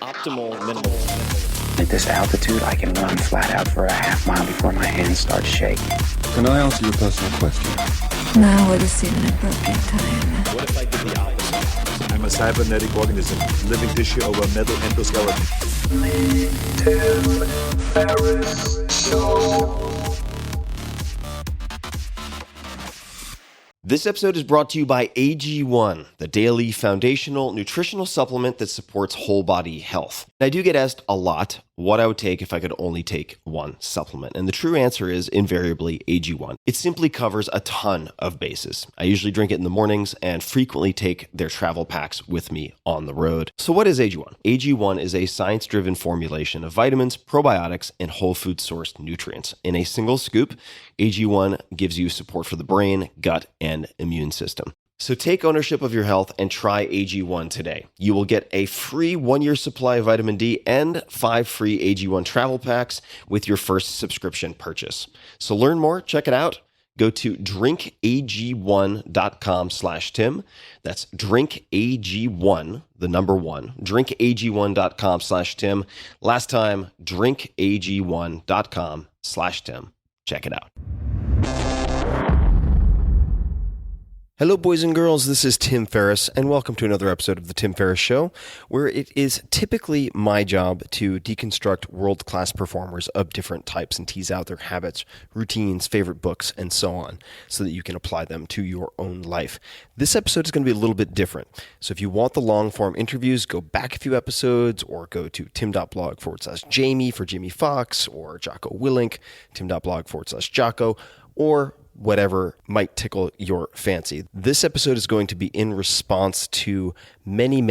optimal minimal. At this altitude, I can run flat out for a half mile before my hands start shaking. Can I answer your personal question? Now would seem an appropriate time. What if I did the opposite? I'm a cybernetic organism, living tissue over a metal endoskeleton. Tim Ferriss Show. This episode is brought to you by AG1, the daily foundational nutritional supplement that supports whole body health. I do get asked a lot what I would take if I could only take one supplement. And the true answer is invariably AG1. It simply covers a ton of bases. I usually drink it in the mornings and frequently take their travel packs with me on the road. So what is AG1? AG1 is a science-driven formulation of vitamins, probiotics, and whole food sourced nutrients. In a single scoop, AG1 gives you support for the brain, gut, and immune system. So take ownership of your health and try AG1 today. You will get a free 1-year supply of vitamin D and 5 free AG1 travel packs with your first subscription purchase. So learn more, check it out. Go to drinkag1.com/Tim. That's drinkag1, the number 1, drinkag1.com/Tim. Last time, drinkag1.com/Tim. Check it out. Hello, boys and girls. This is Tim Ferriss, and welcome to another episode of The Tim Ferriss Show, where it is typically my job to deconstruct world-class performers of different types and tease out their habits, routines, favorite books, and so on, so that you can apply them to your own life. This episode is going to be a little bit different. So if you want the long-form interviews, go back a few episodes, or go to tim.blog/Jamie for Jamie Foxx, or Jocko Willink, tim.blog/Jocko, or whatever might tickle your fancy. This episode is going to be in response to many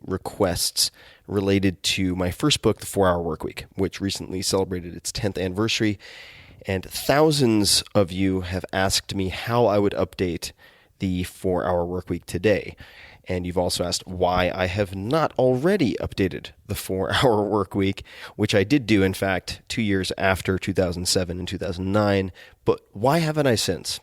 requests related to my first book, The 4-Hour Workweek, which recently celebrated its 10th anniversary. And thousands of you have asked me how I would update the 4-Hour Workweek today. And you've also asked why I have not already updated the 4-Hour Workweek, which I did do, in fact, 2 years after 2007 and 2009. But why haven't I since?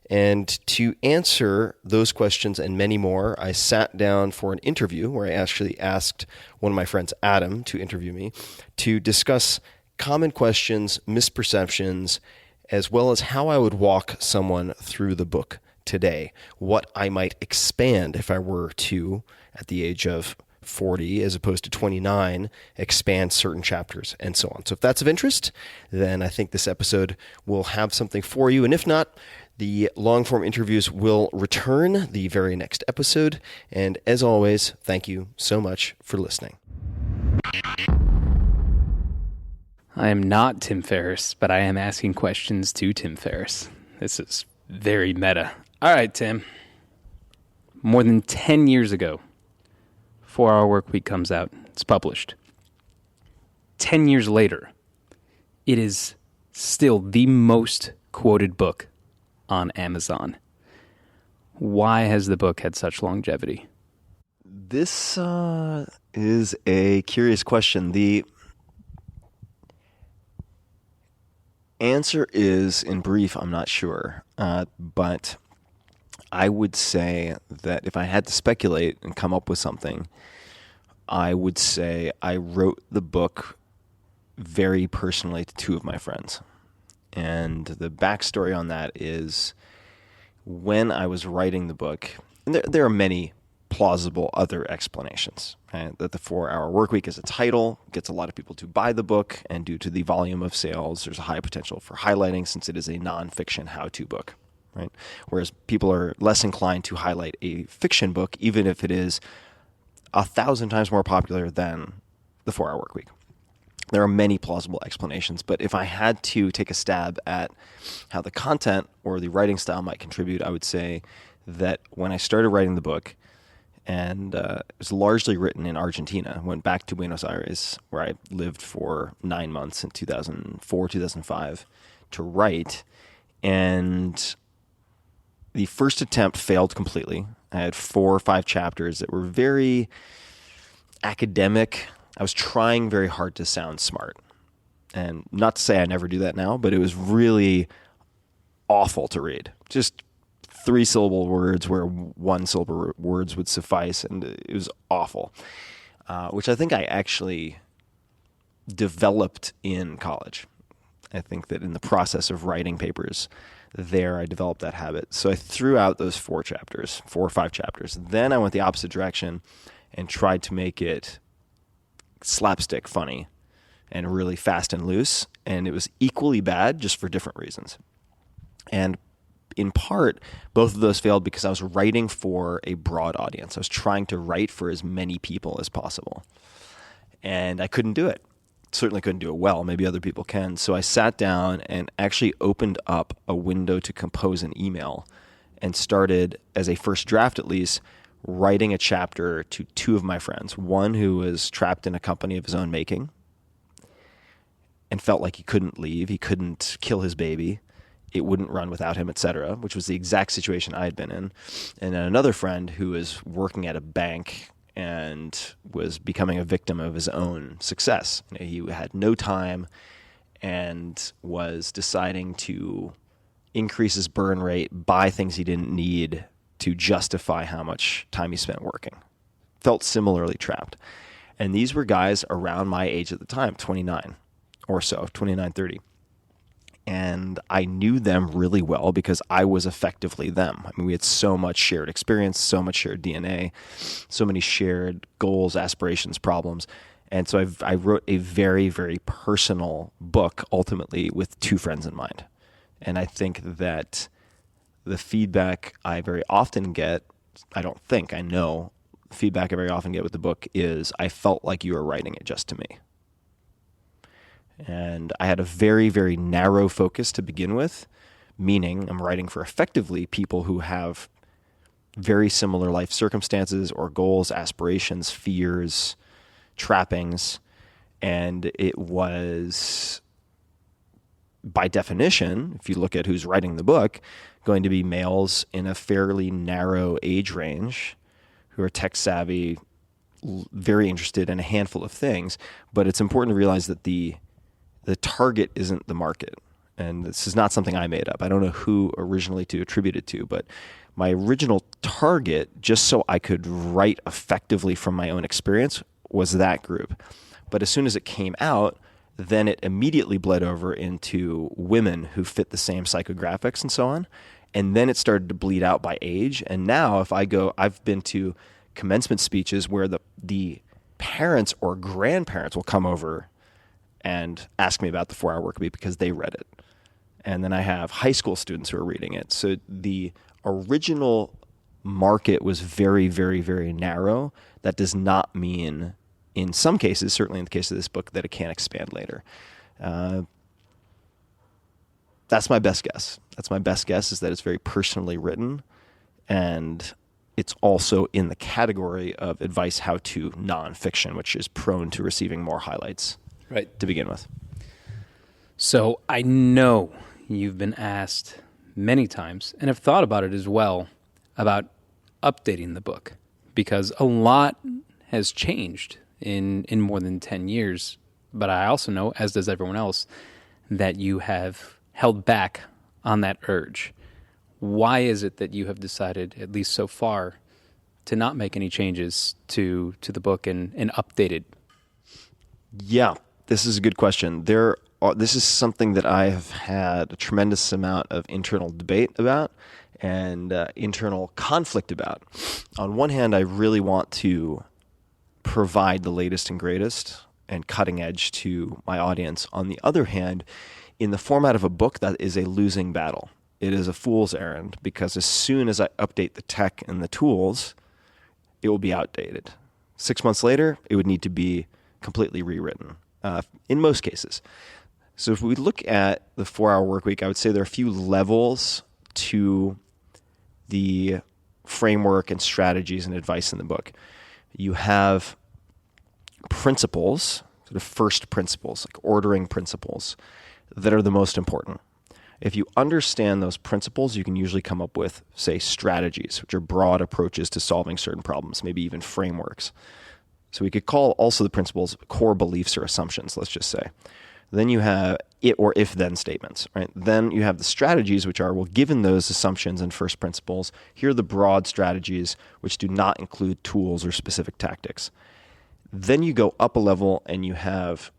And to answer those questions and many more, I sat down for an interview where I actually asked one of my friends, Adam, to interview me to discuss common questions, misperceptions, as well as how I would walk someone through the book today, what I might expand if I were to, at the age of 40 as opposed to 29, expand certain chapters and so on. So if that's of interest, then I think this episode will have something for you. And if not, the long-form interviews will return the very next episode. And as always, thank you so much for listening. I am not Tim Ferriss, but I am asking questions to Tim Ferriss. This is very meta. All right, Tim. More than 10 years ago, 4-Hour Workweek comes out. It's published. 10 years later, it is still the most quoted book on Amazon. Why has the book had such longevity? This is a curious question. The answer is, in brief, I'm not sure, but I would say that if I had to speculate and come up with something, I would say I wrote the book very personally to two of my friends. And the backstory on that is when I was writing the book, and there are many plausible other explanations, right? That the 4-Hour Workweek as a title gets a lot of people to buy the book, and due to the volume of sales, there's a high potential for highlighting since it is a nonfiction how-to book. Right? Whereas people are less inclined to highlight a fiction book, even if it is 1,000 times more popular than the 4-Hour Workweek. There are many plausible explanations, but if I had to take a stab at how the content or the writing style might contribute, I would say that when I started writing the book, and it was largely written in Argentina, went back to Buenos Aires, where I lived for 9 months in 2004, 2005, to write, and the first attempt failed completely. I had 4 or 5 chapters that were very academic. I was trying very hard to sound smart. And not to say I never do that now, but it was really awful to read. Just 3-syllable words where 1-syllable words would suffice, and it was awful. which I think I actually developed in college. I think that in the process of writing papers there, I developed that habit. So I threw out those 4 or 5 chapters. Then I went the opposite direction and tried to make it slapstick funny and really fast and loose. And it was equally bad, just for different reasons. And in part, both of those failed because I was writing for a broad audience. I was trying to write for as many people as possible. And I couldn't do it. Certainly couldn't do it well. Maybe other people can. So I sat down and actually opened up a window to compose an email and started, as a first draft at least, writing a chapter to 2 of my friends. One who was trapped in a company of his own making and felt like he couldn't leave. He couldn't kill his baby. It wouldn't run without him, etc., which was the exact situation I had been in. And then another friend who was working at a bank and was becoming a victim of his own success. He had no time and was deciding to increase his burn rate, buy things he didn't need to justify how much time he spent working. Felt similarly trapped. And these were guys around my age at the time, 29 or so, 29, 30. And I knew them really well because I was effectively them. I mean, we had so much shared experience, so much shared DNA, so many shared goals, aspirations, problems. And so I wrote a very, very personal book, ultimately, with 2 friends in mind. And I think that the feedback I very often get, I know, the feedback I very often get with the book is, I felt like you were writing it just to me. And I had a very, very narrow focus to begin with, meaning I'm writing for effectively people who have very similar life circumstances or goals, aspirations, fears, trappings. And it was, by definition, if you look at who's writing the book, going to be males in a fairly narrow age range who are tech savvy, very interested in a handful of things. But it's important to realize that the target isn't the market. And this is not something I made up. I don't know who originally to attribute it to, but my original target, just so I could write effectively from my own experience, was that group. But as soon as it came out, then it immediately bled over into women who fit the same psychographics and so on. And then it started to bleed out by age. And now I've been to commencement speeches where the parents or grandparents will come over and ask me about the 4-Hour Workweek because they read it. And then I have high school students who are reading it. So the original market was very, very, very narrow. That does not mean, in some cases, certainly in the case of this book, that it can't expand later. That's my best guess. That's my best guess, is that it's very personally written, and it's also in the category of advice how to nonfiction, which is prone to receiving more highlights. Right. To begin with. So I know you've been asked many times, and have thought about it as well, about updating the book, because a lot has changed in more than 10 years. But I also know, as does everyone else, that you have held back on that urge. Why is it that you have decided, at least so far, to not make any changes to the book and update it? Yeah. This is a good question. This is something that I have had a tremendous amount of internal debate about and internal conflict about. On one hand, I really want to provide the latest and greatest and cutting edge to my audience. On the other hand, in the format of a book, that is a losing battle. It is a fool's errand, because as soon as I update the tech and the tools, it will be outdated. 6 months later, it would need to be completely rewritten. In most cases. So if we look at the 4-Hour Workweek, I would say there are a few levels to the framework and strategies and advice in the book. You have principles, sort of first principles, like ordering principles, that are the most important. If you understand those principles, you can usually come up with, say, strategies, which are broad approaches to solving certain problems, maybe even frameworks. So we could call also the principles core beliefs or assumptions, let's just say. Then you have it or if-then statements, right? Then you have the strategies, which are, well, given those assumptions and first principles, here are the broad strategies which do not include tools or specific tactics. Then you go up a level and you have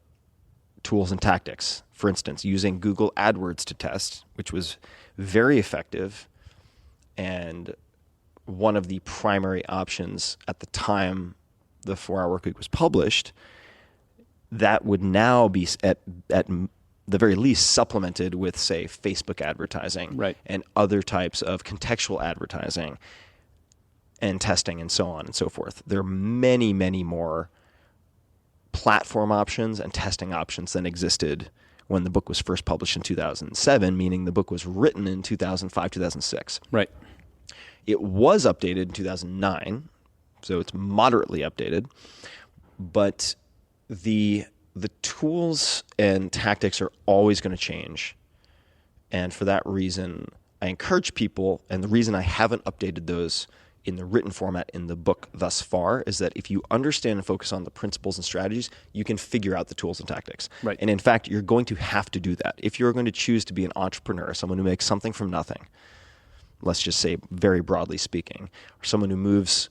tools and tactics. For instance, using Google AdWords to test, which was very effective and one of the primary options at the time the 4-Hour Workweek was published. That would now be at the very least supplemented with, say, Facebook advertising, right, and other types of contextual advertising and testing and so on and so forth. There are many, many more platform options and testing options than existed when the book was first published in 2007, meaning the book was written in 2005, 2006. Right. It was updated in 2009, so it's moderately updated, but the tools and tactics are always going to change. And for that reason, I encourage people, and the reason I haven't updated those in the written format in the book thus far is that if you understand and focus on the principles and strategies, you can figure out the tools and tactics. Right. And in fact, you're going to have to do that. If you're going to choose to be an entrepreneur, someone who makes something from nothing, let's just say very broadly speaking, or someone who moves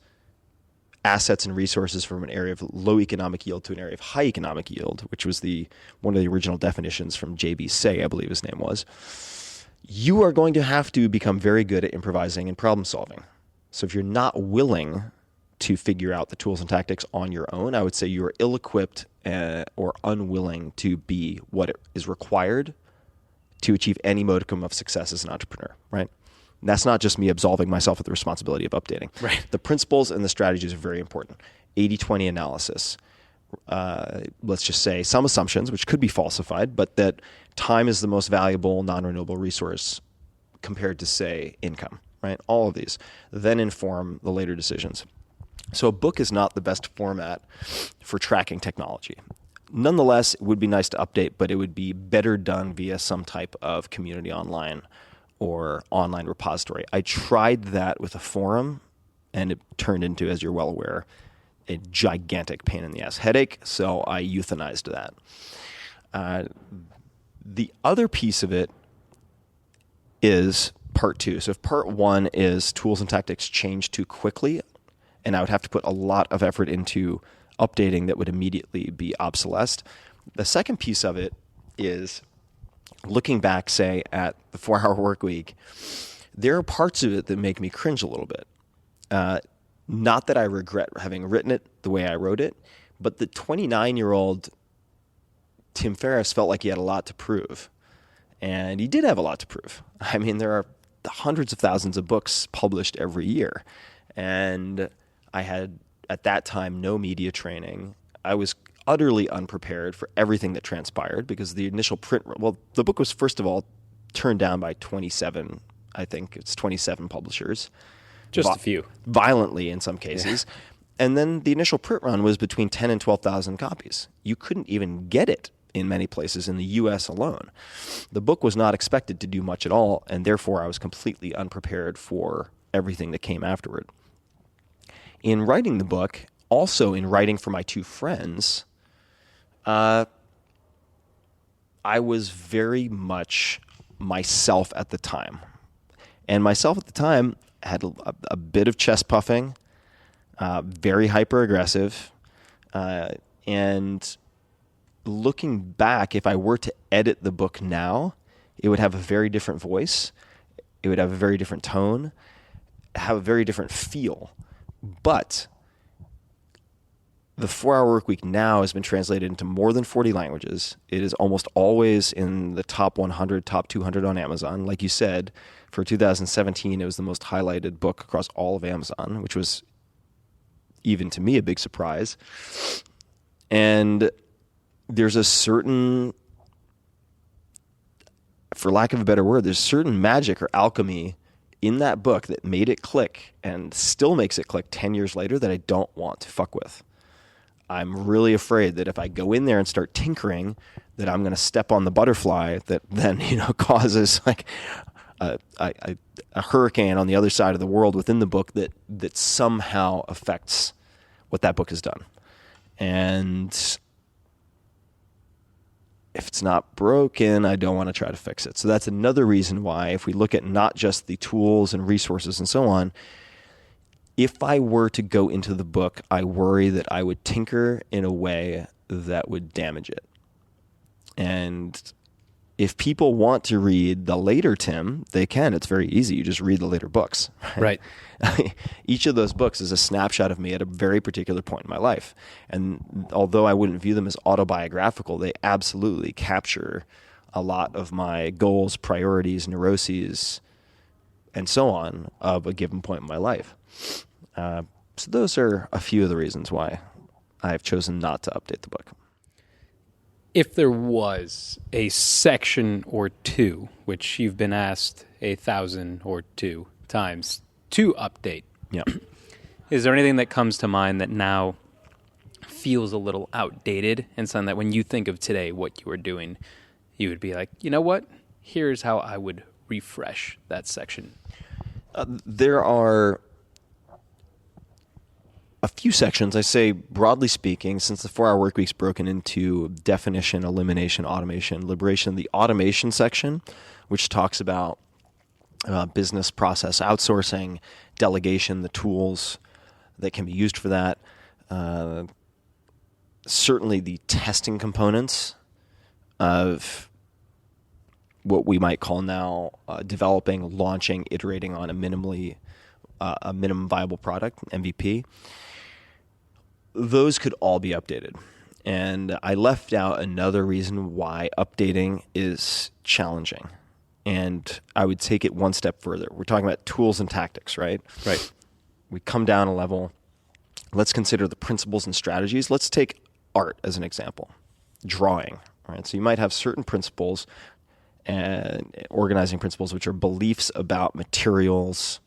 assets and resources from an area of low economic yield to an area of high economic yield, which was one of the original definitions from J.B. Say, I believe his name was, you are going to have to become very good at improvising and problem solving. So if you're not willing to figure out the tools and tactics on your own, I would say you are ill-equipped or unwilling to be what is required to achieve any modicum of success as an entrepreneur, right? And that's not just me absolving myself of the responsibility of updating. Right. The principles and the strategies are very important. 80-20 analysis. Let's just say some assumptions, which could be falsified, but that time is the most valuable non-renewable resource compared to, say, income, right? All of these then inform the later decisions. So a book is not the best format for tracking technology. Nonetheless, it would be nice to update, but it would be better done via some type of community online or online repository. I tried that with a forum, and it turned into, as you're well aware, a gigantic pain in the ass headache, so I euthanized that. The other piece of it is part two. So if part one is tools and tactics change too quickly, and I would have to put a lot of effort into updating that would immediately be obsolete. The second piece of it is looking back, say, at the 4-Hour Workweek, there are parts of it that make me cringe a little bit. Not that I regret having written it the way I wrote it, but the 29-year-old Tim Ferriss felt like he had a lot to prove. And he did have a lot to prove. I mean, there are hundreds of thousands of books published every year. And I had, at that time, no media training. I was utterly unprepared for everything that transpired because the initial print, well, the book was, first of all, turned down by 27, I think it's 27 publishers. Just a few. Violently in some cases. Yeah. And then the initial print run was between 10 and 12,000 copies. You couldn't even get it in many places in the U.S. alone. The book was not expected to do much at all, and therefore I was completely unprepared for everything that came afterward. In writing the book, also in writing for my two friends, I was very much myself at the time. And myself at the time had a bit of chest puffing, very hyper-aggressive, and looking back, if I were to edit the book now, it would have a very different voice. It would have a very different tone, have a very different feel. But the 4-Hour Workweek now has been translated into more than 40 languages. It is almost always in the top 100, top 200 on Amazon. Like you said, for 2017, it was the most highlighted book across all of Amazon, which was, even to me, a big surprise. And there's a certain, for lack of a better word, there's certain magic or alchemy in that book that made it click and still makes it click 10 years later that I don't want to fuck with. I'm really afraid that if I go in there and start tinkering, that I'm going to step on the butterfly that then, causes like a hurricane on the other side of the world within the book that somehow affects what that book has done. And if it's not broken, I don't want to try to fix it. So that's another reason why, if we look at not just the tools and resources and so on, if I were to go into the book, I worry that I would tinker in a way that would damage it. And if people want to read the later Tim, they can. It's very easy. You just read the later books. Right. Each of those books is a snapshot of me at a very particular point in my life. And although I wouldn't view them as autobiographical, they absolutely capture a lot of my goals, priorities, neuroses, and so on of a given point in my life. So those are a few of the reasons why I've chosen not to update the book. If there was a section or two, which you've been asked 1,000 or 2 times to update, Yeah. is there anything that comes to mind that now feels a little outdated and something that when you think of today, what you are doing, you would be like, you know what? Here's how I would refresh that section. There are a few sections, I say broadly speaking, since the 4-hour work week's broken into definition, elimination, automation, liberation, the automation section, which talks about business process outsourcing, delegation, the tools that can be used for that, certainly the testing components of what we might call now developing, launching, iterating on a minimum viable product, MVP. Those could all be updated. And I left out another reason why updating is challenging. And I would take it one step further. We're talking about tools and tactics, right? Right. We come down a level. Let's consider the principles and strategies. Let's take art as an example. Drawing, right? So you might have certain principles and organizing principles, which are beliefs about materials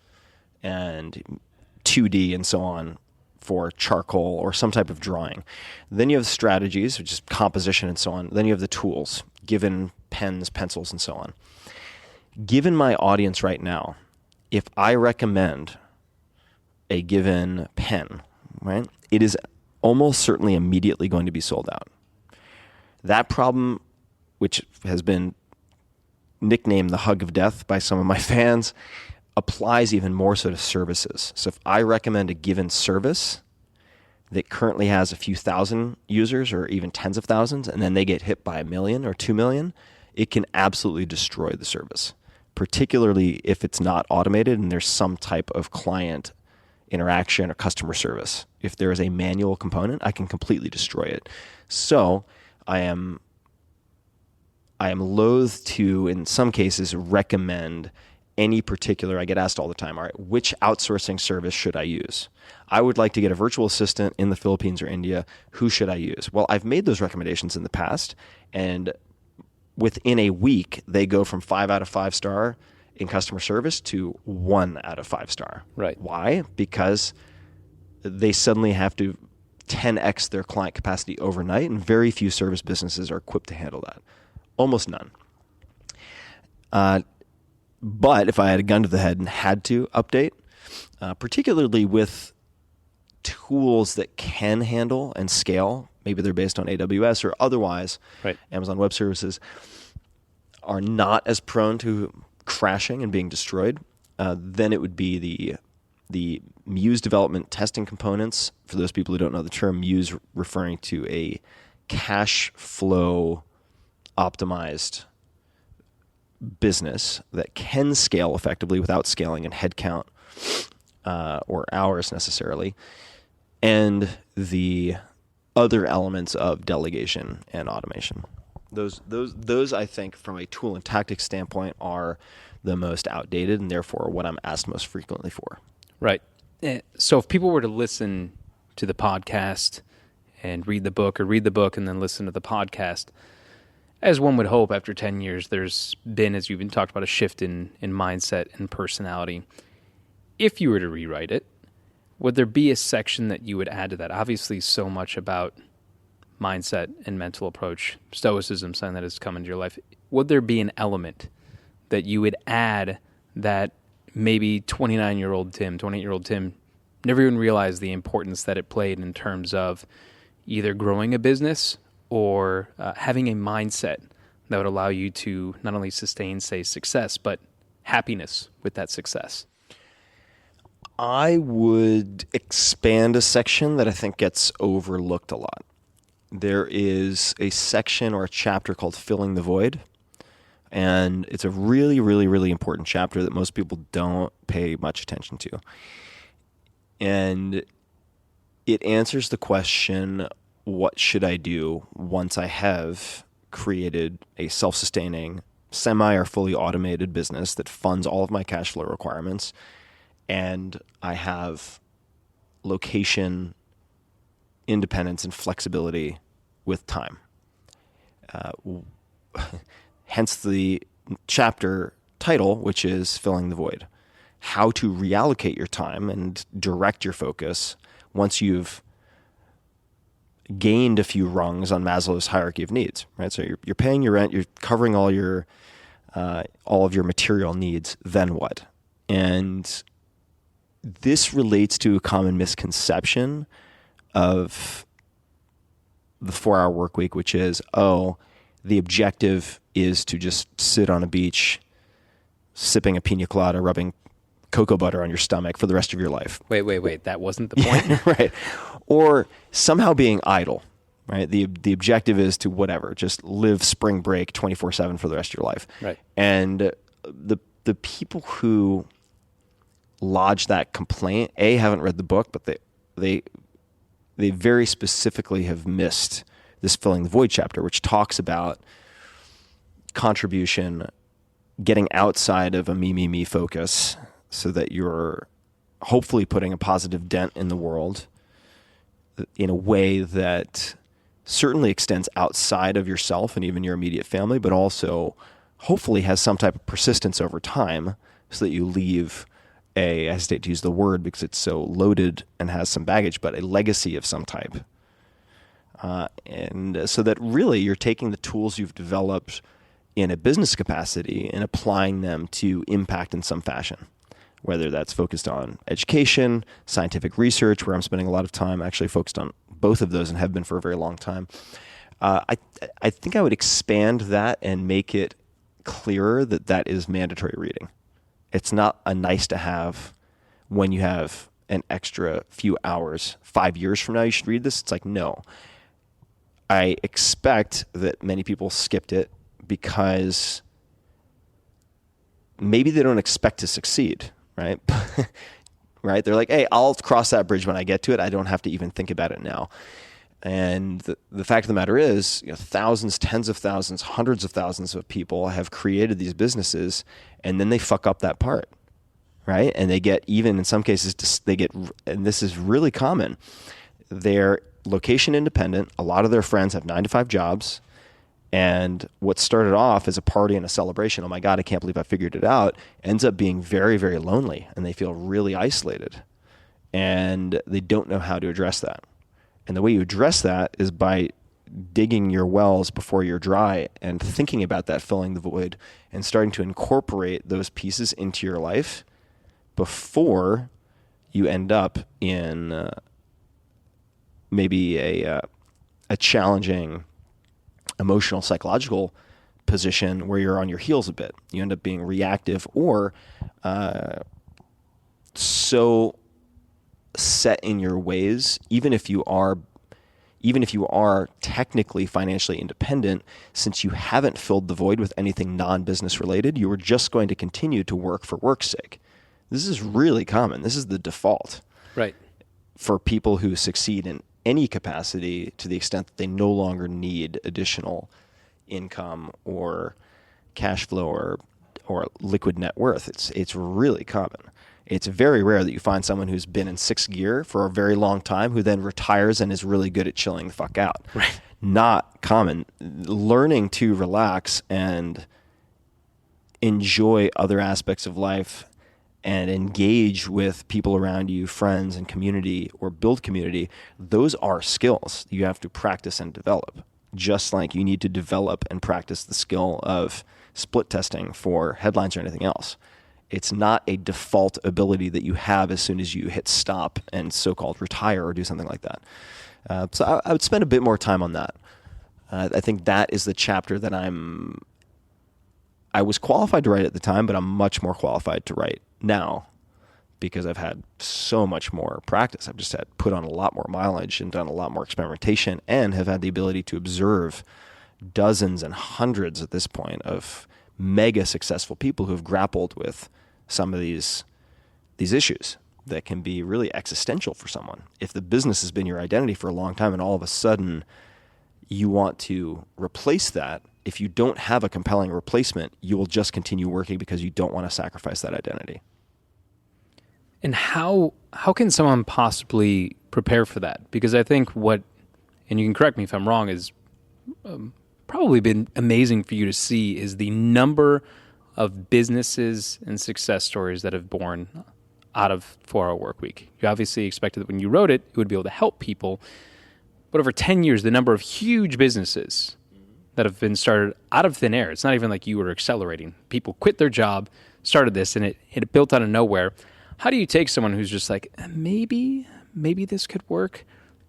and 2D and so on for charcoal or some type of drawing. Then you have strategies, which is composition and so on. Then you have the tools, given pens, pencils, and so on. Given my audience right now, if I recommend a given pen, right, it is almost certainly immediately going to be sold out. That problem, which has been nicknamed the hug of death by some of my fans, applies even more so to services. So if I recommend a given service that currently has a few thousand users or even tens of thousands, and then they get hit by 1 million or 2 million, it can absolutely destroy the service, particularly if it's not automated and there's some type of client interaction or customer service. If there is a manual component, I can completely destroy it. So I am loath to, in some cases, recommend any particular. I get asked all the time, all right, which outsourcing service should I use? I would like to get a virtual assistant in the Philippines or India. Who should I use? Well, I've made those recommendations in the past, and within a week, they go from 5 out of 5 star in customer service to 1 out of 5 star. Right. Why? Because they suddenly have to 10x their client capacity overnight, and very few service businesses are equipped to handle that. Almost none. But if I had a gun to the head and had to update, particularly with tools that can handle and scale, maybe they're based on AWS or otherwise, right. Amazon Web Services, are not as prone to crashing and being destroyed, then it would be the Muse development testing components. For those people who don't know the term, Muse referring to a cash flow optimized business that can scale effectively without scaling in headcount or hours necessarily, and the other elements of delegation and automation. Those I think from a tool and tactics standpoint are the most outdated and therefore what I'm asked most frequently for. Right. So if people were to listen to the podcast and read the book, or read the book and then listen to the podcast, as one would hope after 10 years, there's been, as you've been talked about, a shift in mindset and personality. If you were to rewrite it, would there be a section that you would add to that? Obviously, so much about mindset and mental approach, stoicism, something that has come into your life. Would there be an element that you would add that maybe 29-year-old Tim, 28-year-old Tim never even realized the importance that it played in terms of either growing a business or having a mindset that would allow you to not only sustain, say, success, but happiness with that success? I would expand a section that I think gets overlooked a lot. There is a section or a chapter called Filling the Void, and it's a really, really, really important chapter that most people don't pay much attention to. And it answers the question, what should I do once I have created a self-sustaining, semi or fully automated business that funds all of my cash flow requirements, and I have location independence and flexibility with time. Hence the chapter title, which is Filling the Void. How to reallocate your time and direct your focus once you've gained a few rungs on Maslow's hierarchy of needs, right? So you're paying your rent, you're covering all of your material needs, then what? And this relates to a common misconception of the 4-hour work week, which is, the objective is to just sit on a beach, sipping a pina colada, rubbing cocoa butter on your stomach for the rest of your life. Wait. That wasn't the point? Right. Or somehow being idle, right? The objective is to whatever, just live spring break 24/7 for the rest of your life. Right. And the people who lodge that complaint, haven't read the book, but they very specifically have missed this Filling the Void chapter, which talks about contribution, getting outside of a me focus so that you're hopefully putting a positive dent in the world in a way that certainly extends outside of yourself and even your immediate family, but also hopefully has some type of persistence over time so that you leave I hesitate to use the word because it's so loaded and has some baggage, but a legacy of some type. And so that really you're taking the tools you've developed in a business capacity and applying them to impact in some fashion, whether that's focused on education, scientific research, where I'm spending a lot of time actually focused on both of those and have been for a very long time. I think I would expand that and make it clearer that is mandatory reading. It's not a nice to have when you have an extra few hours. 5 years from now, you should read this. It's like, no. I expect that many people skipped it because maybe they don't expect to succeed, right? Right? They're like, hey, I'll cross that bridge when I get to it. I don't have to even think about it now. And the fact of the matter is, thousands, tens of thousands, hundreds of thousands of people have created these businesses, and then they fuck up that part, right? And they get, even in some cases, and this is really common, they're location independent. A lot of their friends have 9-to-5 jobs, and what started off as a party and a celebration, oh my God, I can't believe I figured it out, ends up being very, very lonely, and they feel really isolated, and they don't know how to address that. And the way you address that is by digging your wells before you're dry and thinking about that, filling the void, and starting to incorporate those pieces into your life before you end up in maybe a challenging emotional, psychological position where you're on your heels a bit. You end up being reactive or so set in your ways, even if you are technically financially independent, since you haven't filled the void with anything non-business related, you are just going to continue to work for work's sake. This is really common. This is the default. Right. For people who succeed in any capacity to the extent that they no longer need additional income or cash flow or liquid net worth. It's really common. It's very rare that you find someone who's been in sixth gear for a very long time who then retires and is really good at chilling the fuck out. Right. Not common. Learning to relax and enjoy other aspects of life and engage with people around you, friends and community, or build community, those are skills you have to practice and develop. Just like you need to develop and practice the skill of split testing for headlines or anything else. It's not a default ability that you have as soon as you hit stop and so-called retire or do something like that. So I would spend a bit more time on that. I think that is the chapter that I was qualified to write at the time, but I'm much more qualified to write now because I've had so much more practice. I've just had put on a lot more mileage and done a lot more experimentation, and have had the ability to observe dozens and hundreds at this point of mega successful people who have grappled with some of these issues that can be really existential for someone. If the business has been your identity for a long time and all of a sudden you want to replace that, if you don't have a compelling replacement, you will just continue working because you don't want to sacrifice that identity. And how can someone possibly prepare for that? Because I think what, and you can correct me if I'm wrong, is probably been amazing for you to see is the number of businesses and success stories that have born out of 4-Hour Workweek. You obviously expected that when you wrote it, it would be able to help people. But over 10 years, the number of huge businesses that have been started out of thin air, it's not even like you were accelerating. People quit their job, started this, and it built out of nowhere. How do you take someone who's just like, maybe this could work,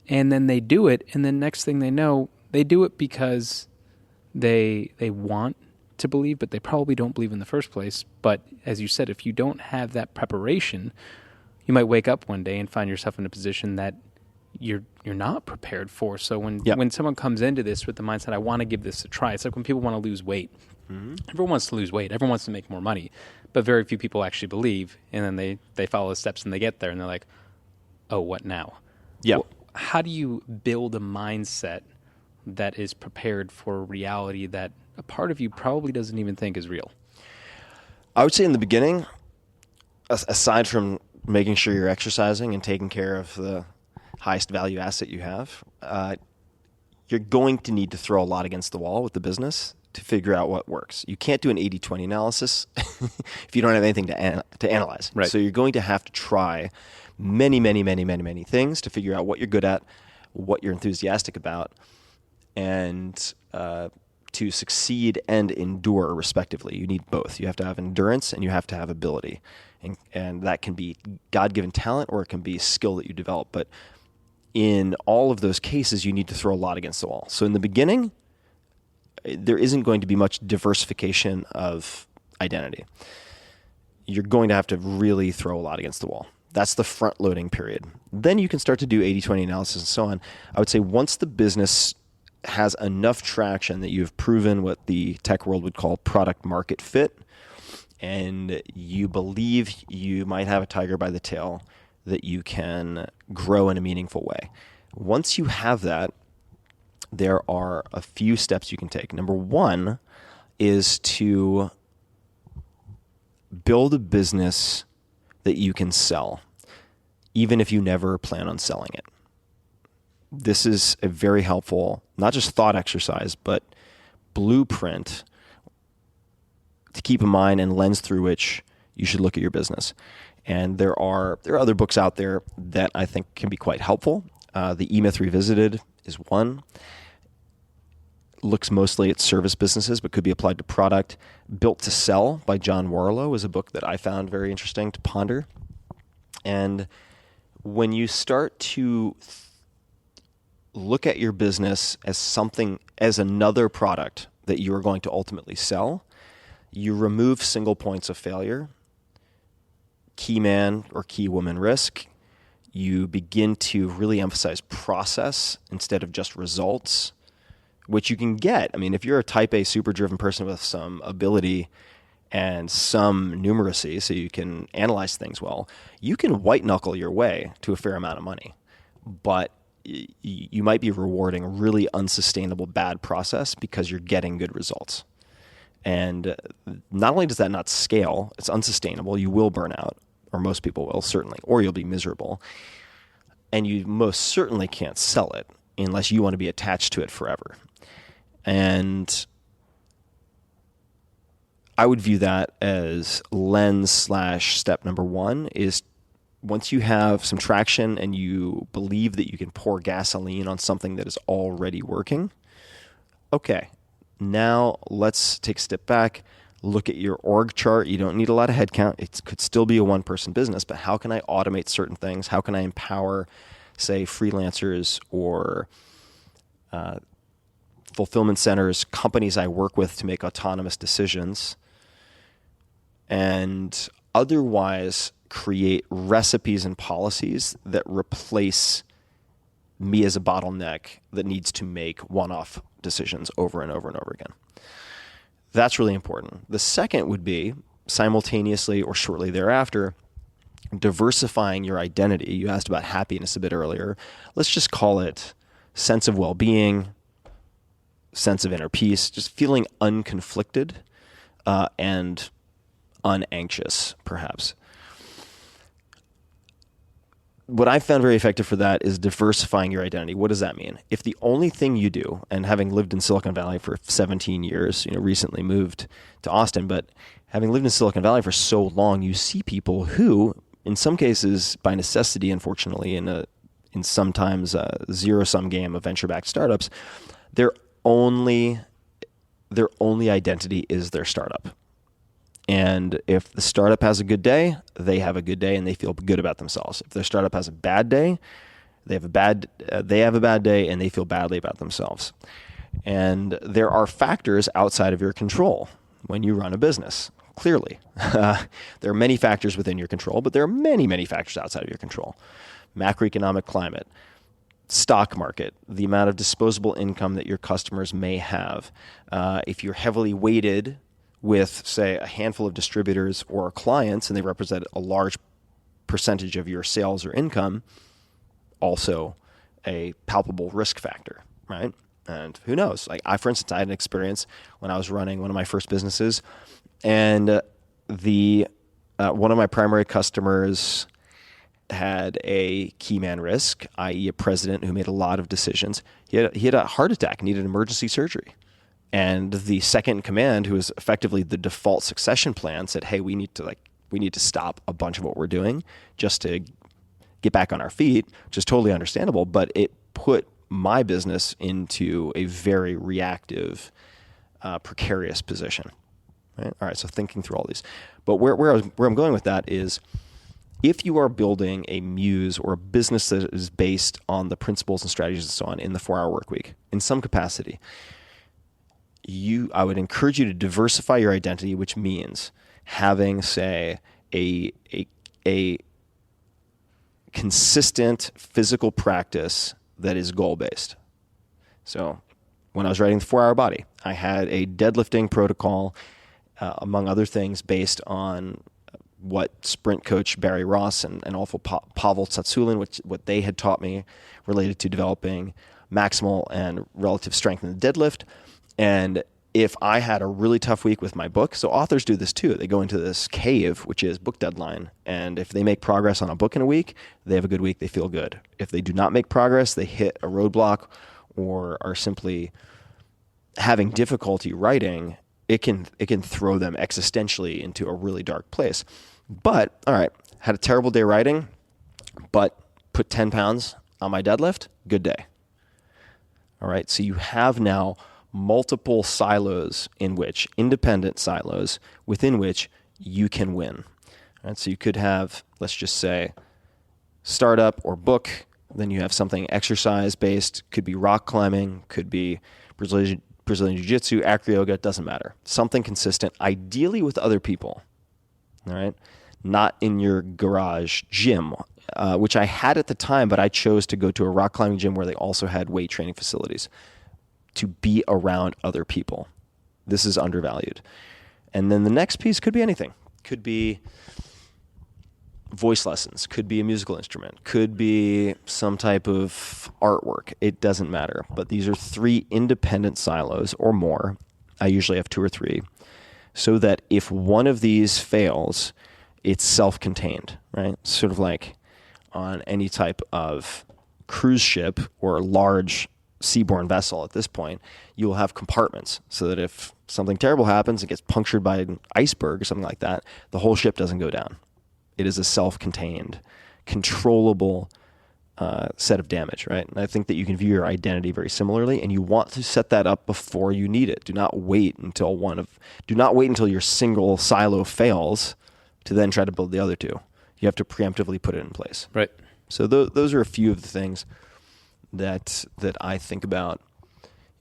and then they do it, and then next thing they know, they do it because they want to believe, but they probably don't believe in the first place. But as you said, if you don't have that preparation, you might wake up one day and find yourself in a position that you're not prepared for. So when someone comes into this with the mindset, I want to give this a try, it's like when people want to lose weight. Mm-hmm. Everyone wants to lose weight. Everyone wants to make more money. But very few people actually believe, and then they follow the steps and they get there and they're like, oh, what now? Yeah. Well, how do you build a mindset that is prepared for a reality that a part of you probably doesn't even think is real? I would say in the beginning, aside from making sure you're exercising and taking care of the highest value asset you have, you're going to need to throw a lot against the wall with the business to figure out what works. You can't do an 80-20 analysis if you don't have anything to analyze. Right. So you're going to have to try many things to figure out what you're good at, what you're enthusiastic about, and to succeed and endure respectively. You need both. You have to have endurance and you have to have ability. And that can be God-given talent or it can be skill that you develop. But in all of those cases, you need to throw a lot against the wall. So in the beginning, there isn't going to be much diversification of identity. You're going to have to really throw a lot against the wall. That's the front-loading period. Then you can start to do 80-20 analysis and so on. I would say once the business has enough traction that you've proven what the tech world would call product market fit, and you believe you might have a tiger by the tail that you can grow in a meaningful way. Once you have that, there are a few steps you can take. Number one is to build a business that you can sell, even if you never plan on selling it. This is a very helpful, not just thought exercise, but blueprint to keep in mind and lens through which you should look at your business. And there are other books out there that I think can be quite helpful. The E-Myth Revisited is one. Looks mostly at service businesses, but could be applied to product. Built to Sell by John Warlow is a book that I found very interesting to ponder. And when you start to look at your business as another product that you are going to ultimately sell, you remove single points of failure, key man or key woman risk. You begin to really emphasize process instead of just results, which you can get. I mean, if you're a type A super driven person with some ability and some numeracy, so you can analyze things well, you can white knuckle your way to a fair amount of money. But you might be rewarding a really unsustainable bad process because you're getting good results. And not only does that not scale, it's unsustainable. You will burn out, or most people will certainly, or you'll be miserable. And you most certainly can't sell it unless you want to be attached to it forever. And I would view that as lens/step number one is once you have some traction and you believe that you can pour gasoline on something that is already working, okay, now let's take a step back, look at your org chart. You don't need a lot of headcount. It could still be a one-person business, but how can I automate certain things? How can I empower, say, freelancers or fulfillment centers, companies I work with to make autonomous decisions, and otherwise create recipes and policies that replace me as a bottleneck that needs to make one-off decisions over and over and over again. That's really important. The second would be simultaneously or shortly thereafter, diversifying your identity. You asked about happiness a bit earlier. Let's just call it sense of well-being, sense of inner peace, just feeling unconflicted and unanxious, perhaps. What I found very effective for that is diversifying your identity. What does that mean? If the only thing you do, and having lived in Silicon Valley for 17 years, recently moved to Austin, but having lived in Silicon Valley for so long, you see people who, in some cases, by necessity, unfortunately, in sometimes a zero-sum game of venture-backed startups, their only identity is their startup. And if the startup has a good day, they have a good day and they feel good about themselves. If their startup has a bad day, they have a bad day and they feel badly about themselves. And there are factors outside of your control when you run a business, clearly. There are many factors within your control, but there are many, many factors outside of your control. Macroeconomic climate, stock market, the amount of disposable income that your customers may have. If you're heavily weighted with, say, a handful of distributors or clients, and they represent a large percentage of your sales or income, also a palpable risk factor, right? And who knows? Like for instance, I had an experience when I was running one of my first businesses, and one of my primary customers had a key man risk, i.e. a president who made a lot of decisions. He had a heart attack, needed emergency surgery. And the second in command, who was effectively the default succession plan, said, "Hey, we need to stop a bunch of what we're doing just to get back on our feet," which is totally understandable. But it put my business into a very reactive, precarious position. Right? All right. So thinking through all these, but where I'm going with that is, if you are building a muse or a business that is based on the principles and strategies and so on in the 4-hour work week in some capacity, I would encourage you to diversify your identity, which means having, say, a consistent physical practice that is goal-based. So when I was writing the 4-hour body, I had a deadlifting protocol, among other things, based on what sprint coach Barry Ross and also Pavel Tsatsouline, what they had taught me related to developing maximal and relative strength in the deadlift. And if I had a really tough week with my book, so authors do this too. They go into this cave, which is book deadline. And if they make progress on a book in a week, they have a good week, they feel good. If they do not make progress, they hit a roadblock or are simply having difficulty writing, it can throw them existentially into a really dark place. But, all right, had a terrible day writing, but put 10 pounds on my deadlift, good day. All right, so you have now multiple silos independent silos within which you can win. All right, so you could have, let's just say, startup or book. Then you have something exercise-based, could be rock climbing, could be Brazilian Jiu-Jitsu, acro yoga, it doesn't matter. Something consistent, ideally with other people, all right? Not in your garage gym, which I had at the time, but I chose to go to a rock climbing gym where they also had weight training facilities to be around other people. This is undervalued. And then the next piece could be anything. Could be voice lessons, could be a musical instrument, could be some type of artwork. It doesn't matter. But these are 3 independent silos or more. I usually have 2 or 3. So that if one of these fails, it's self-contained, right? Sort of like on any type of cruise ship or large seaborne vessel at this point, you will have compartments so that if something terrible happens, it gets punctured by an iceberg or something like that, the whole ship doesn't go down. It is a self-contained, controllable set of damage, right? And I think that you can view your identity very similarly, and you want to set that up before you need it. Do not wait until your single silo fails to then try to build the other 2. You have to preemptively put it in place. Right. So those are a few of the things that I think about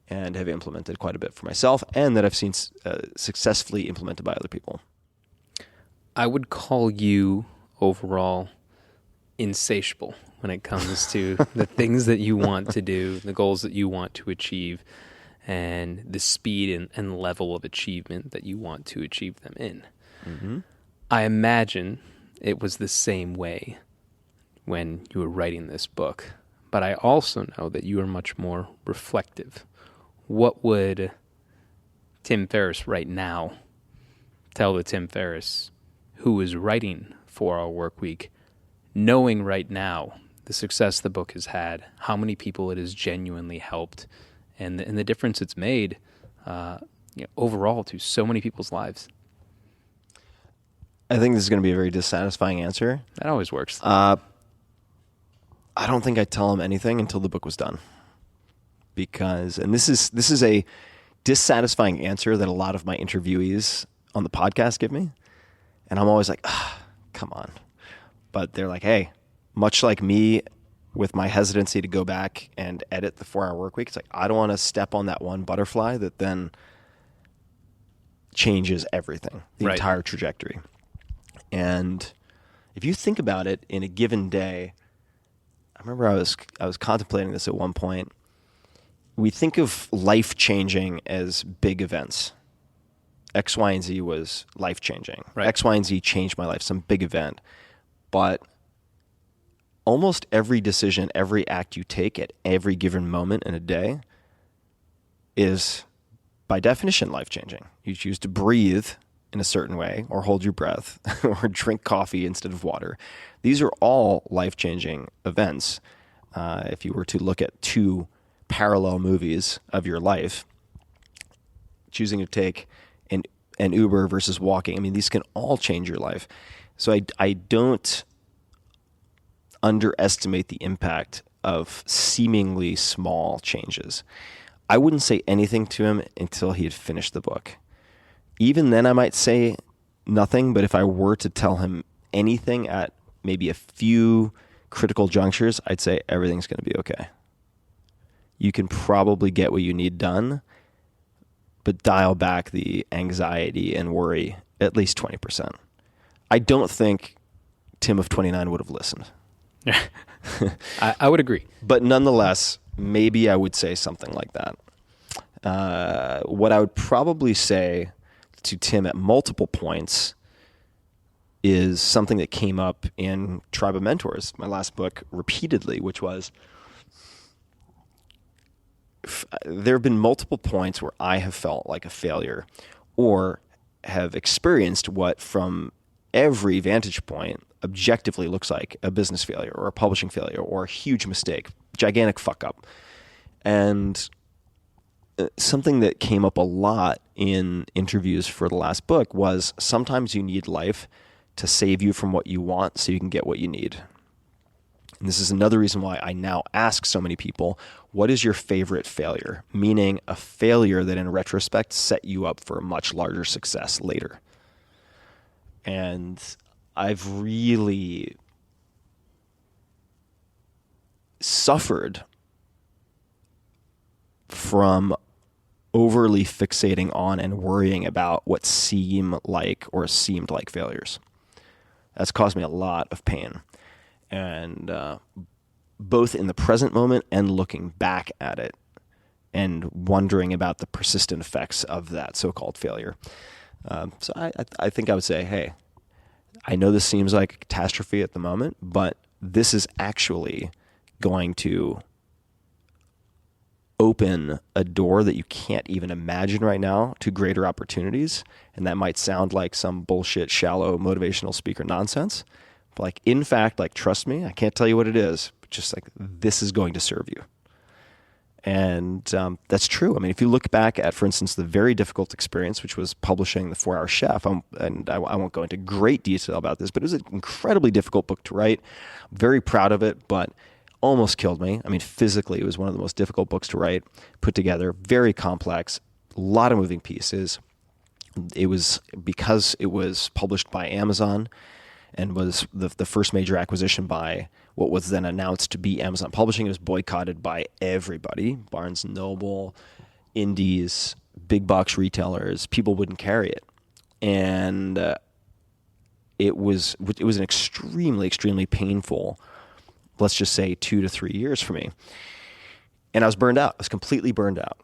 and have implemented quite a bit for myself, and that I've seen successfully implemented by other people. I would call you overall insatiable when it comes to the things that you want to do, the goals that you want to achieve, and the speed and level of achievement that you want to achieve them in. Mm-hmm. I imagine it was the same way when you were writing this book, but I also know that you are much more reflective. What would Tim Ferriss right now tell the Tim Ferriss who is writing 4-Hour Workweek, knowing right now the success the book has had, how many people it has genuinely helped, and the difference it's made overall to so many people's lives? I think this is going to be a very dissatisfying answer. That always works. I don't think I'd tell him anything until the book was done. Because, and this is a dissatisfying answer that a lot of my interviewees on the podcast give me. And I'm always like, come on. But they're like, hey, much like me with my hesitancy to go back and edit the 4-Hour Workweek, it's like, I don't want to step on that one butterfly that then changes everything, the entire trajectory. And if you think about it in a given day, I remember I was contemplating this at one point. We think of life changing as big events. X, Y, and Z was life changing. Right. X, Y, and Z changed my life, some big event. But almost every decision, every act you take at every given moment in a day is, by definition, life changing. You choose to breathe in a certain way, or hold your breath, or drink coffee instead of water. These are all life-changing events. If you were to look at two parallel movies of your life, choosing to take an Uber versus walking, I mean, these can all change your life. So I don't underestimate the impact of seemingly small changes. I wouldn't say anything to him until he had finished the book. Even then I might say nothing, but if I were to tell him anything at maybe a few critical junctures, I'd say everything's going to be okay. You can probably get what you need done, but dial back the anxiety and worry at least 20%. I don't think Tim of 29 would have listened. I would agree. But nonetheless, maybe I would say something like that. What I would probably say to Tim at multiple points is something that came up in Tribe of Mentors, my last book, repeatedly, which was there have been multiple points where I have felt like a failure or have experienced what from every vantage point objectively looks like a business failure or a publishing failure or a huge mistake, gigantic fuck up. And something that came up a lot in interviews for the last book was sometimes you need life to save you from what you want so you can get what you need. And this is another reason why I now ask so many people, what is your favorite failure? Meaning a failure that in retrospect set you up for a much larger success later. And I've really suffered from overly fixating on and worrying about what seemed like failures. That's caused me a lot of pain. And both in the present moment and looking back at it and wondering about the persistent effects of that so-called failure. So I think I would say, hey, I know this seems like a catastrophe at the moment, but this is actually going to open a door that you can't even imagine right now to greater opportunities. And that might sound like some bullshit, shallow, motivational speaker nonsense. But like, in fact, like, trust me, I can't tell you what it is, but just like, this is going to serve you. And that's true. I mean, if you look back at, for instance, the very difficult experience, which was publishing The 4-Hour Chef, and I won't go into great detail about this, but it was an incredibly difficult book to write. I'm very proud of it, but almost killed me. I mean, physically, it was one of the most difficult books to write, put together, very complex, a lot of moving pieces. It was because it was published by Amazon and was the first major acquisition by what was then announced to be Amazon Publishing. It was boycotted by everybody, Barnes & Noble, indies, big box retailers. People wouldn't carry it. And it was an extremely painful, let's just say 2 to 3 years for me. And I was burned out. I was completely burned out.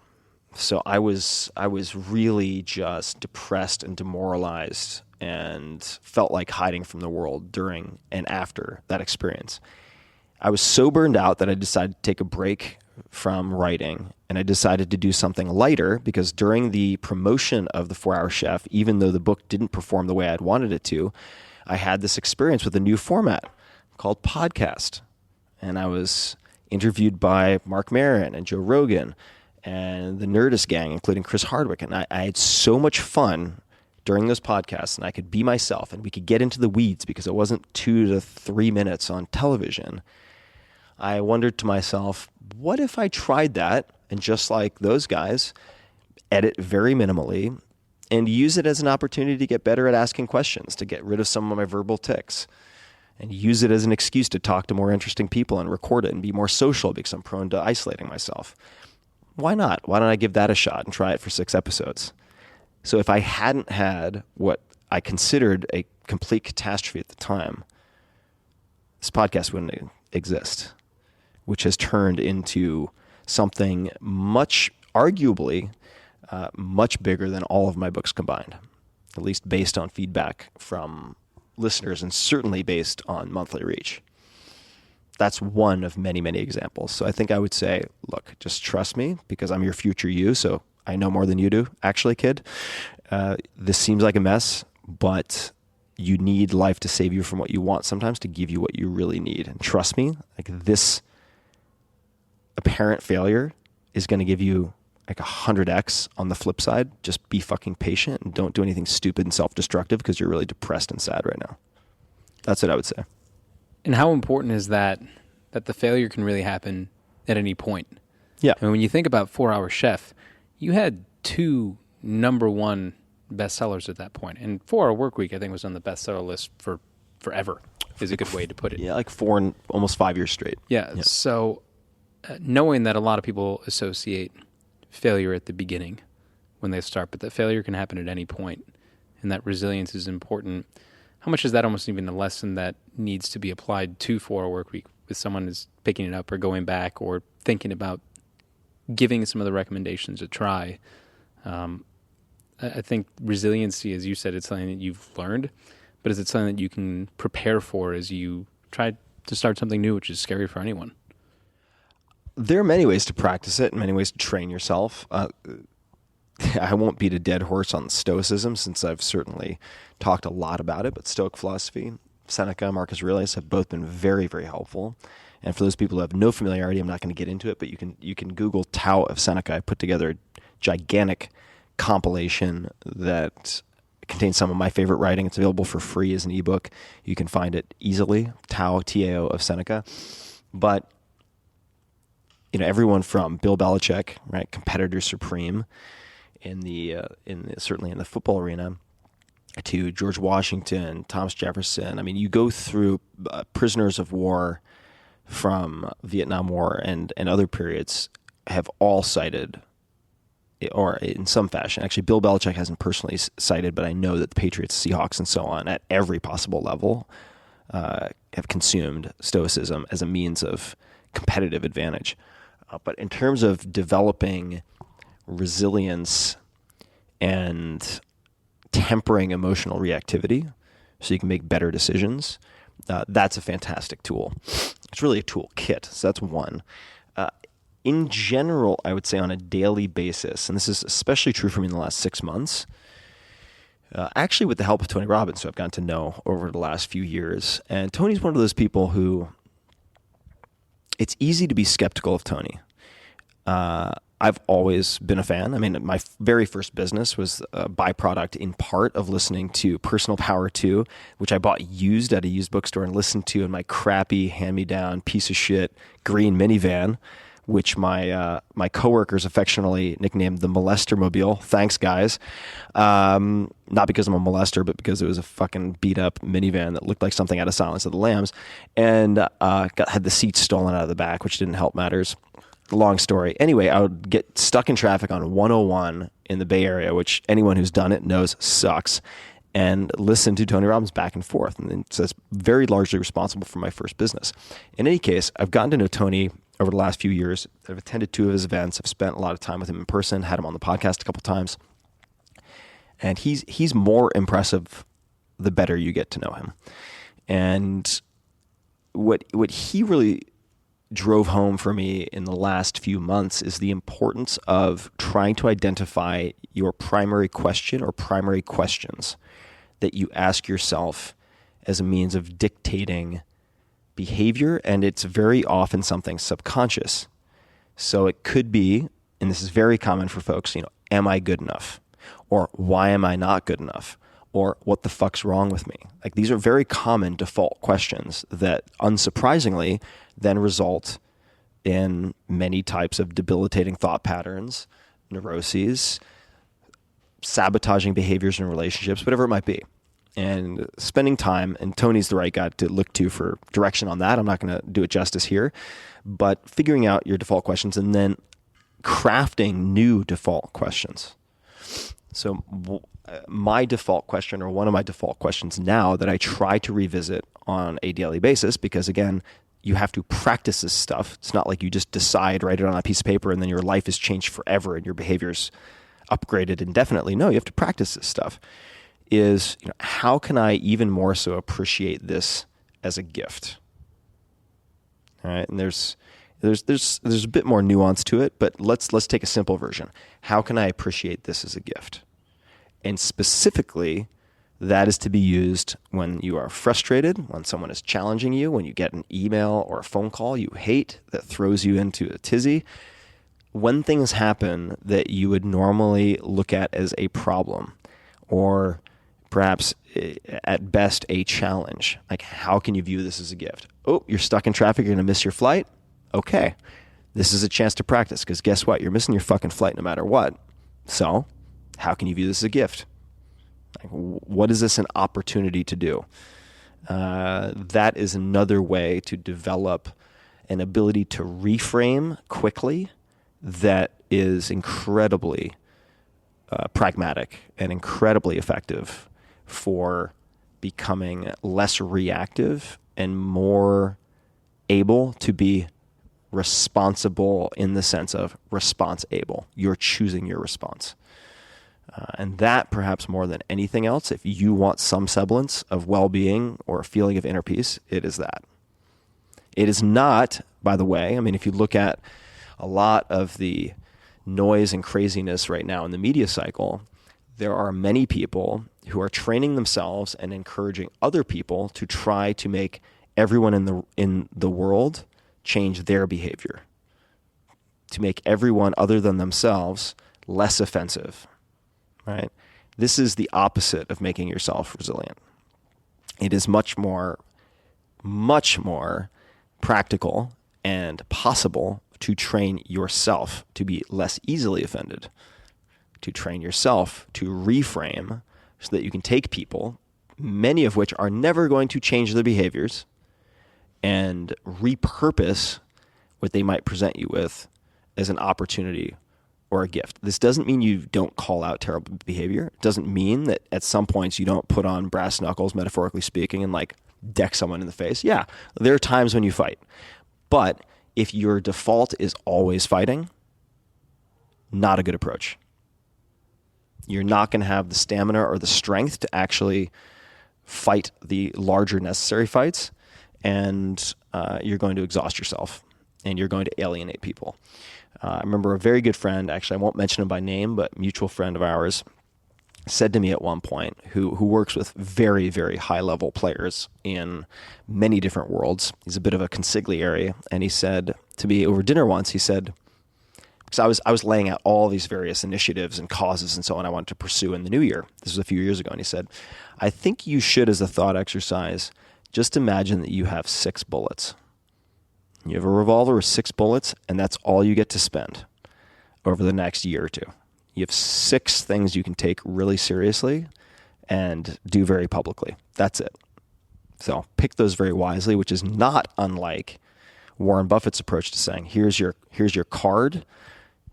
So I was really just depressed and demoralized and felt like hiding from the world during and after that experience. I was so burned out that I decided to take a break from writing, and I decided to do something lighter because during the promotion of The 4 Hour Chef, even though the book didn't perform the way I'd wanted it to, I had this experience with a new format called podcast. And I was interviewed by Mark Maron and Joe Rogan and the Nerdist gang, including Chris Hardwick. And I had so much fun during those podcasts, and I could be myself, and we could get into the weeds because it wasn't 2 to 3 minutes on television. I wondered to myself, what if I tried that and just like those guys, edit very minimally and use it as an opportunity to get better at asking questions, to get rid of some of my verbal tics, and use it as an excuse to talk to more interesting people and record it and be more social because I'm prone to isolating myself. Why not? Why don't I give that a shot and try it for 6 episodes? So if I hadn't had what I considered a complete catastrophe at the time, this podcast wouldn't exist, which has turned into something arguably much bigger than all of my books combined, at least based on feedback from listeners and certainly based on monthly reach. That's one of many, many examples. So I think I would say, look, just trust me because I'm your future you, so I know more than you do, actually, kid. This seems like a mess, but you need life to save you from what you want sometimes to give you what you really need. And trust me, like this apparent failure is going to give you like 100x on the flip side. Just be fucking patient and don't do anything stupid and self-destructive because you're really depressed and sad right now. That's what I would say. And how important is that the failure can really happen at any point? Yeah. I mean, when you think about 4 Hour Chef, you had 2 number 1 bestsellers at that point. And 4 Hour Workweek, I think, was on the bestseller list for forever, is a good way to put it. Yeah, like 4 and almost 5 years straight. Yeah. So knowing that a lot of people associate failure at the beginning when they start, but that failure can happen at any point, and that resilience is important. How much is that almost even a lesson that needs to be applied to 4 Hour Workweek with someone is picking it up or going back or thinking about giving some of the recommendations a try? I think resiliency, as you said, it's something that you've learned, but is it something that you can prepare for as you try to start something new, which is scary for anyone? There are many ways to practice it, many ways to train yourself. I won't beat a dead horse on Stoicism since I've certainly talked a lot about it, but Stoic philosophy, Seneca, Marcus Aurelius have both been very, very helpful. And for those people who have no familiarity, I'm not going to get into it, but you can Google Tao of Seneca. I put together a gigantic compilation that contains some of my favorite writing. It's available for free as an ebook. You can find it easily, Tao, T-A-O of Seneca. But everyone from Bill Belichick, right, competitor supreme, certainly in the football arena, to George Washington, Thomas Jefferson. I mean, you go through prisoners of war from Vietnam War and other periods have all cited, or in some fashion. Actually, Bill Belichick hasn't personally cited, but I know that the Patriots, Seahawks, and so on, at every possible level, have consumed Stoicism as a means of competitive advantage. But in terms of developing resilience and tempering emotional reactivity so you can make better decisions, that's a fantastic tool. It's really a toolkit, so that's one. In general, I would say on a daily basis, and this is especially true for me in the last 6 months, actually with the help of Tony Robbins, who I've gotten to know over the last few years. And Tony's one of those people who, it's easy to be skeptical of Tony. I've always been a fan. I mean, my very first business was a byproduct in part of listening to Personal Power 2, which I bought used at a used bookstore and listened to in my crappy, hand-me-down, piece of shit green minivan, which my coworkers affectionately nicknamed the Molester Mobile. Thanks, guys. Not because I'm a molester, but because it was a fucking beat-up minivan that looked like something out of Silence of the Lambs, and had the seats stolen out of the back, which didn't help matters. Long story. Anyway, I would get stuck in traffic on 101 in the Bay Area, which anyone who's done it knows sucks. and listen to Tony Robbins back and forth. And so it's very largely responsible for my first business. In any case, I've gotten to know Tony over the last few years. I've attended 2 of his events. I've spent a lot of time with him in person, had him on the podcast a couple times. And he's more impressive the better you get to know him. And what he really drove home for me in the last few months is the importance of trying to identify your primary question or primary questions that you ask yourself as a means of dictating behavior, and it's very often something subconscious. So it could be, and this is very common for folks, am I good enough? Or why am I not good enough? Or what the fuck's wrong with me? Like, these are very common default questions that, unsurprisingly, then result in many types of debilitating thought patterns, neuroses, sabotaging behaviors in relationships, whatever it might be. And spending time, and Tony's the right guy to look to for direction on that. I'm not going to do it justice here, but figuring out your default questions and then crafting new default questions. So my default question, or one of my default questions now that I try to revisit on a daily basis, because again, you have to practice this stuff. It's not like you just decide, write it on a piece of paper, and then your life is changed forever and your behavior's upgraded indefinitely. No, you have to practice this stuff. Is, how can I even more so appreciate this as a gift? All right, and there's a bit more nuance to it, but let's take a simple version. How can I appreciate this as a gift? And specifically, that is to be used when you are frustrated, when someone is challenging you, when you get an email or a phone call you hate that throws you into a tizzy, when things happen that you would normally look at as a problem, or perhaps at best a challenge. Like, how can you view this as a gift? Oh, you're stuck in traffic, you're going to miss your flight? Okay, this is a chance to practice, because guess what? You're missing your fucking flight no matter what. So how can you view this as a gift? Like, what is this an opportunity to do? That is another way to develop an ability to reframe quickly that is incredibly pragmatic and incredibly effective for becoming less reactive and more able to be responsible in the sense of response able. You're choosing your response. And that, perhaps more than anything else, if you want some semblance of well-being or a feeling of inner peace, it is that. It is not, by the way, if you look at a lot of the noise and craziness right now in the media cycle, there are many people who are training themselves and encouraging other people to try to make everyone in the world change their behavior, to make everyone other than themselves less offensive, right? This is the opposite of making yourself resilient. It is much more practical and possible to train yourself to be less easily offended, to train yourself to reframe so that you can take people, many of which are never going to change their behaviors, and repurpose what they might present you with as an opportunity or a gift. This doesn't mean you don't call out terrible behavior. It doesn't mean that at some points you don't put on brass knuckles, metaphorically speaking, and like deck someone in the face. Yeah, there are times when you fight. But if your default is always fighting, not a good approach. You're not going to have the stamina or the strength to actually fight the larger necessary fights, and you're going to exhaust yourself, and you're going to alienate people. I remember a very good friend, actually I won't mention him by name, but mutual friend of ours, said to me at one point, who works with very, very high-level players in many different worlds. He's a bit of a consigliere, and he said to me over dinner once, he said, because I was laying out all these various initiatives and causes and so on I wanted to pursue in the new year. This was a few years ago, and he said, I think you should, as a thought exercise, just imagine that you have 6 bullets. You have a revolver with 6 bullets, and that's all you get to spend over the next year or two. You have 6 things you can take really seriously and do very publicly. That's it. So pick those very wisely, which is not unlike Warren Buffett's approach to saying, here's your card.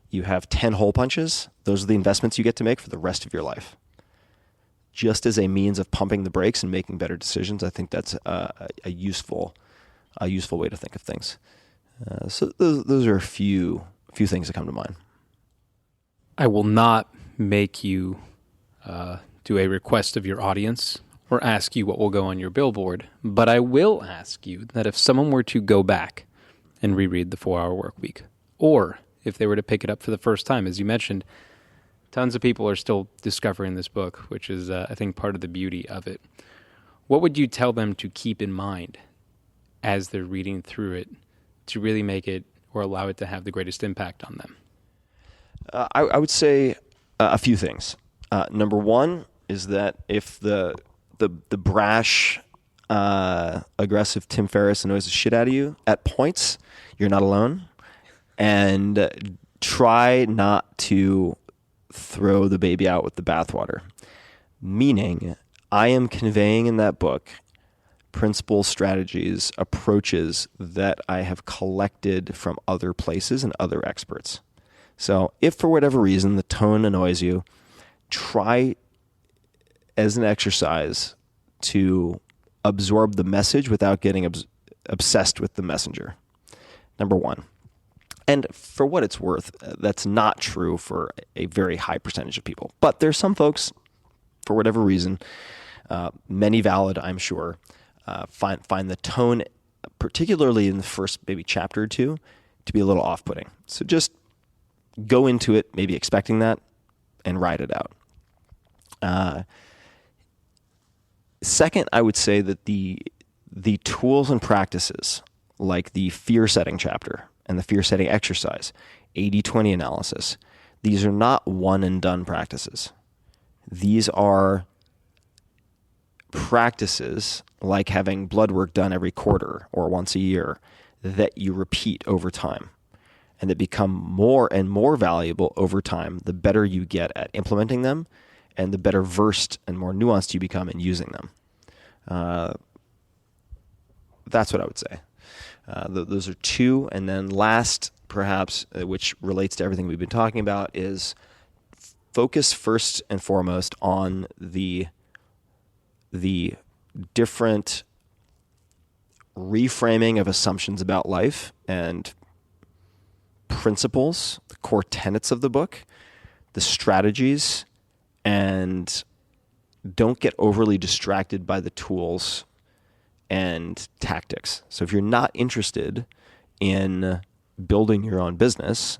You have 10 hole punches. Those are the investments you get to make for the rest of your life. just as a means of pumping the brakes and making better decisions, I think that's a useful way to think of things. So those are a few things that come to mind. I will not make you do a request of your audience or ask you what will go on your billboard, but I will ask you that if someone were to go back and reread the 4-Hour Workweek, or if they were to pick it up for the first time, as you mentioned, tons of people are still discovering this book, which is, I think, part of the beauty of it. What would you tell them to keep in mind as they're reading through it to really make it or allow it to have the greatest impact on them? I would say a few things. Number one is that if the brash, aggressive Tim Ferriss annoys the shit out of you at points, you're not alone. And try not to throw the baby out with the bathwater. Meaning, I am conveying in that book principles, strategies, approaches that I have collected from other places and other experts. So if for whatever reason the tone annoys you, try as an exercise to absorb the message without getting obsessed with the messenger. Number one. And for what it's worth, that's not true for a very high percentage of people. But there's some folks, for whatever reason, many valid, I'm sure, find the tone, particularly in the first maybe chapter or two, to be a little off-putting. So just go into it maybe expecting that and ride it out. Second, I would say that the tools and practices, like the fear-setting chapter and the fear-setting exercise, 80-20 analysis, these are not one-and-done practices. These are practices like having blood work done every quarter or once a year that you repeat over time and that become more and more valuable over time the better you get at implementing them and the better versed and more nuanced you become in using them. That's what I would say. Those are two. And then last, perhaps, which relates to everything we've been talking about, is focus first and foremost on the different reframing of assumptions about life and principles, the core tenets of the book, the strategies, and don't get overly distracted by the tools and tactics. So if you're not interested in building your own business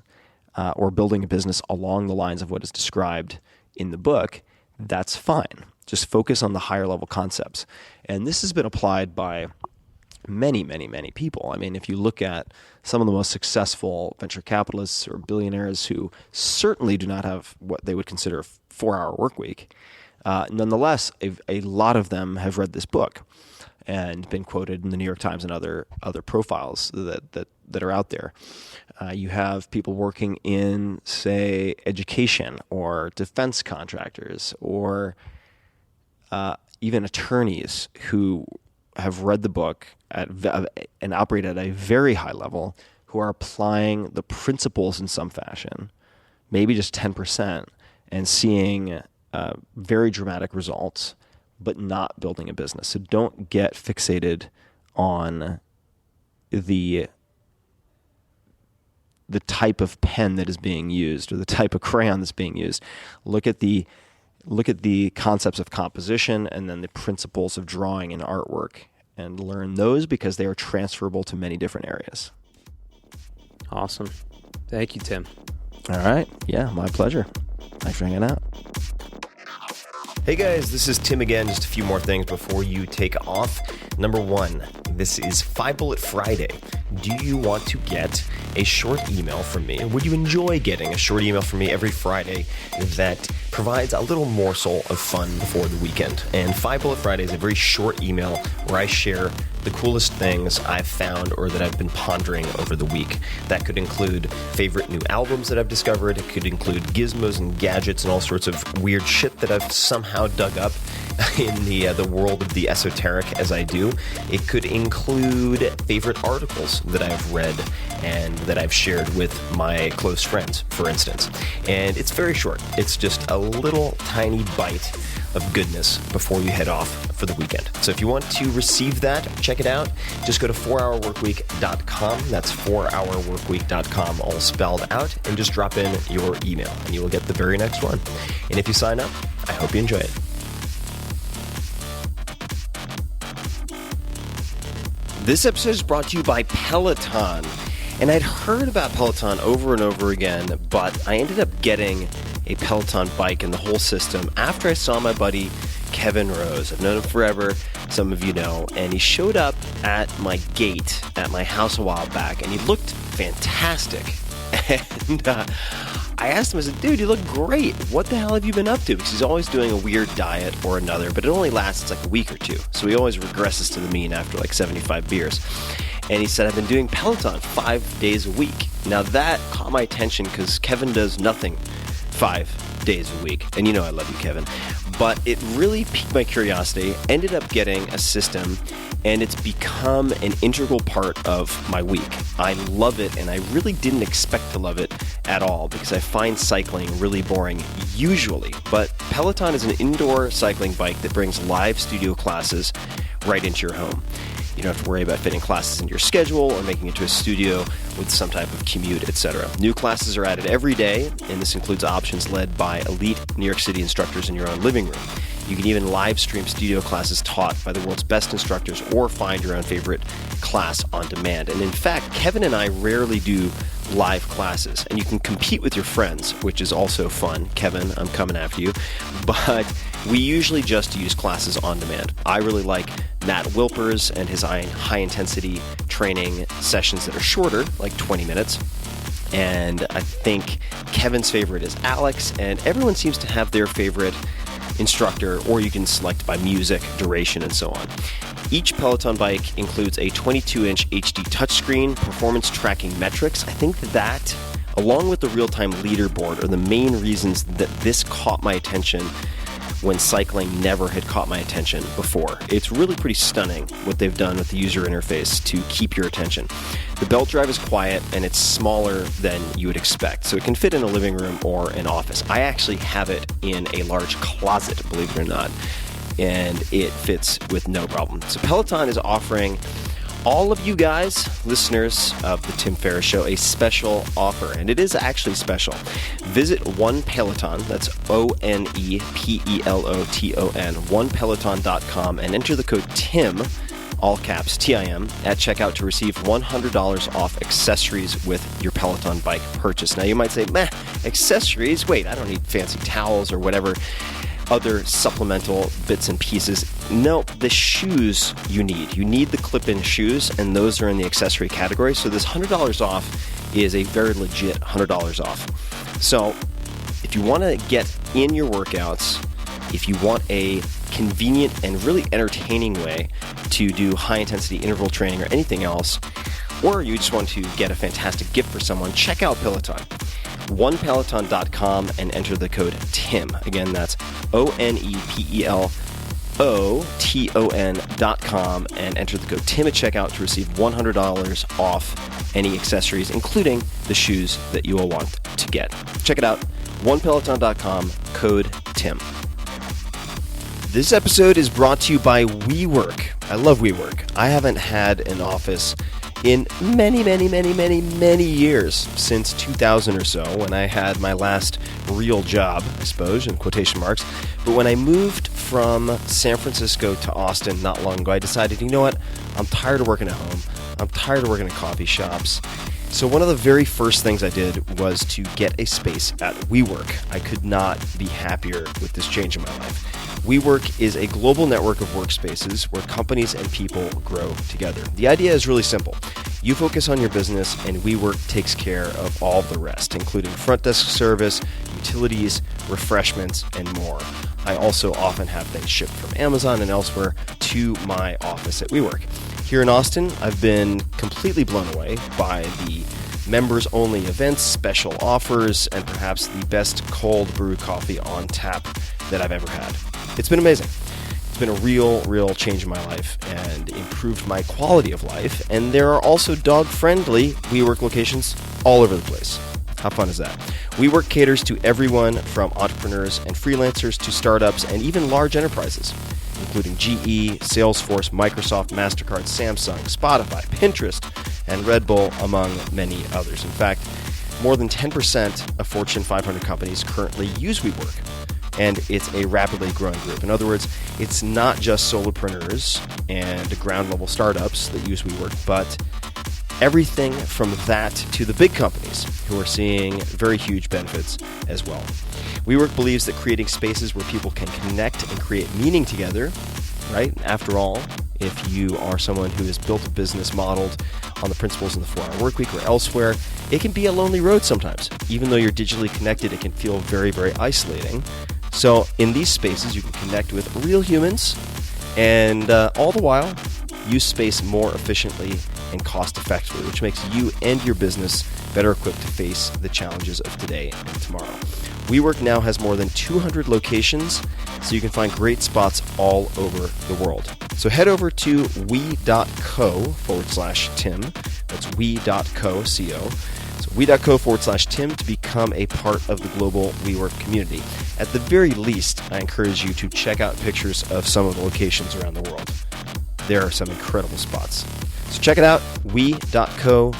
or building a business along the lines of what is described in the book, that's fine. Just focus on the higher level concepts. And this has been applied by many, many, many people. I mean, if you look at some of the most successful venture capitalists or billionaires who certainly do not have what they would consider a 4-hour work week, nonetheless, a lot of them have read this book and been quoted in the New York Times and other profiles that are out there. You have people working in, say, education or defense contractors or even attorneys who have read the book and operate at a very high level, who are applying the principles in some fashion, maybe just 10%, and seeing very dramatic results, but not building a business. So don't get fixated on the type of pen that is being used or the type of crayon that's being used. Look at the concepts of composition and then the principles of drawing and artwork, and learn those because they are transferable to many different areas. Awesome. Thank you, Tim. All right. Yeah, my pleasure. Thanks for hanging out. Hey guys, this is Tim again. Just a few more things before you take off. Number one, this is 5 Bullet Friday. Do you want to get a short email from me? Would you enjoy getting a short email from me every Friday that provides a little morsel of fun before the weekend? And 5 Bullet Friday is a very short email where I share the coolest things I've found or that I've been pondering over the week. That could include favorite new albums that I've discovered. It could include gizmos and gadgets and all sorts of weird shit that I've somehow dug up in the world of the esoteric as I do. It could include favorite articles that I've read and that I've shared with my close friends, for instance. And it's very short. It's just a little tiny bite of goodness before you head off for the weekend. So if you want to receive that, check it out. Just go to 4hourworkweek.com. That's 4hourworkweek.com, all spelled out, and just drop in your email, and you will get the very next one. And if you sign up, I hope you enjoy it. This episode is brought to you by Peloton. And I'd heard about Peloton over and over again, but I ended up getting a Peloton bike and the whole system after I saw my buddy Kevin Rose. I've known him forever, some of you know, and he showed up at my gate at my house a while back, and he looked fantastic. And I asked him, I said, dude, you look great. What the hell have you been up to? Because he's always doing a weird diet or another, but it only lasts like a week or two. So he always regresses to the mean after like 75 beers. And he said, I've been doing Peloton 5 days a week. Now that caught my attention because Kevin does nothing 5 days a week. And you know I love you, Kevin. But it really piqued my curiosity. Ended up getting a system, and it's become an integral part of my week. I love it, and I really didn't expect to love it at all because I find cycling really boring usually. But Peloton is an indoor cycling bike that brings live studio classes right into your home. You don't have to worry about fitting classes into your schedule or making it to a studio with some type of commute, etc. New classes are added every day, and this includes options led by elite New York City instructors in your own living room. You can even live stream studio classes taught by the world's best instructors or find your own favorite class on demand. And in fact, Kevin and I rarely do live classes, and you can compete with your friends, which is also fun. Kevin, I'm coming after you. But we usually just use classes on demand. I really like Matt Wilpers and his high-intensity training sessions that are shorter, like 20 minutes. And I think Kevin's favorite is Alex, and everyone seems to have their favorite instructor, or you can select by music, duration, and so on. Each Peloton bike includes a 22-inch HD touchscreen, performance tracking metrics. I think that, along with the real-time leaderboard, are the main reasons that this caught my attention when cycling never had caught my attention before. It's really pretty stunning what they've done with the user interface to keep your attention. The belt drive is quiet, and it's smaller than you would expect, so it can fit in a living room or an office. I actually have it in a large closet, believe it or not, and it fits with no problem. So Peloton is offering all of you guys, listeners of the Tim Ferriss Show, a special offer, and it is actually special. Visit One Peloton, that's ONEPELOTON, onepeloton.com, and enter the code TIM, all caps, TIM, at checkout to receive $100 off accessories with your Peloton bike purchase. Now you might say, meh, accessories? Wait, I don't need fancy towels or whatever other supplemental bits and pieces. No, the shoes you need. You need the clip-in shoes, and those are in the accessory category. So this $100 off is a very legit $100 off. So if you want to get in your workouts, if you want a convenient and really entertaining way to do high-intensity interval training or anything else, or you just want to get a fantastic gift for someone, check out Peloton. onepeloton.com and enter the code TIM. Again, that's ONEPELOTON.com and enter the code TIM at checkout to receive $100 off any accessories, including the shoes that you will want to get. Check it out, onepeloton.com, code TIM. This episode is brought to you by WeWork. I love WeWork. I haven't had an office in many years, since 2000 or so, when I had my last real job, I suppose, in quotation marks. But when I moved from San Francisco to Austin not long ago, I decided, you know what, I'm tired of working at home. I'm tired of working in coffee shops. So one of the very first things I did was to get a space at WeWork. I could not be happier with this change in my life. WeWork is a global network of workspaces where companies and people grow together. The idea is really simple. You focus on your business, and WeWork takes care of all the rest, including front desk service, utilities, refreshments, and more. I also often have things shipped from Amazon and elsewhere to my office at WeWork. Here in Austin, I've been completely blown away by the members-only events, special offers, and perhaps the best cold brew coffee on tap that I've ever had. It's been amazing. It's been a real change in my life and improved my quality of life. And there are also dog-friendly WeWork locations all over the place. How fun is that? WeWork caters to everyone from entrepreneurs and freelancers to startups and even large enterprises, including GE, Salesforce, Microsoft, MasterCard, Samsung, Spotify, Pinterest, and Red Bull, among many others. In fact, more than 10% of Fortune 500 companies currently use WeWork, and it's a rapidly growing group. In other words, it's not just solopreneurs and ground-level startups that use WeWork, but everything from that to the big companies who are seeing very huge benefits as well. WeWork believes that creating spaces where people can connect and create meaning together, right? After all, if you are someone who has built a business modeled on the principles in the 4-Hour Workweek or elsewhere, it can be a lonely road sometimes. Even though you're digitally connected, it can feel very, very isolating. So in these spaces, you can connect with real humans and all the while use space more efficiently and cost effectively, which makes you and your business better equipped to face the challenges of today and tomorrow. WeWork now has more than 200 locations, so you can find great spots all over the world. So head over to we.co/Tim. That's we.co, C-O. So we.co/Tim to become a part of the global WeWork community. At the very least, I encourage you to check out pictures of some of the locations around the world. There are some incredible spots. So check it out, we.co/Tim.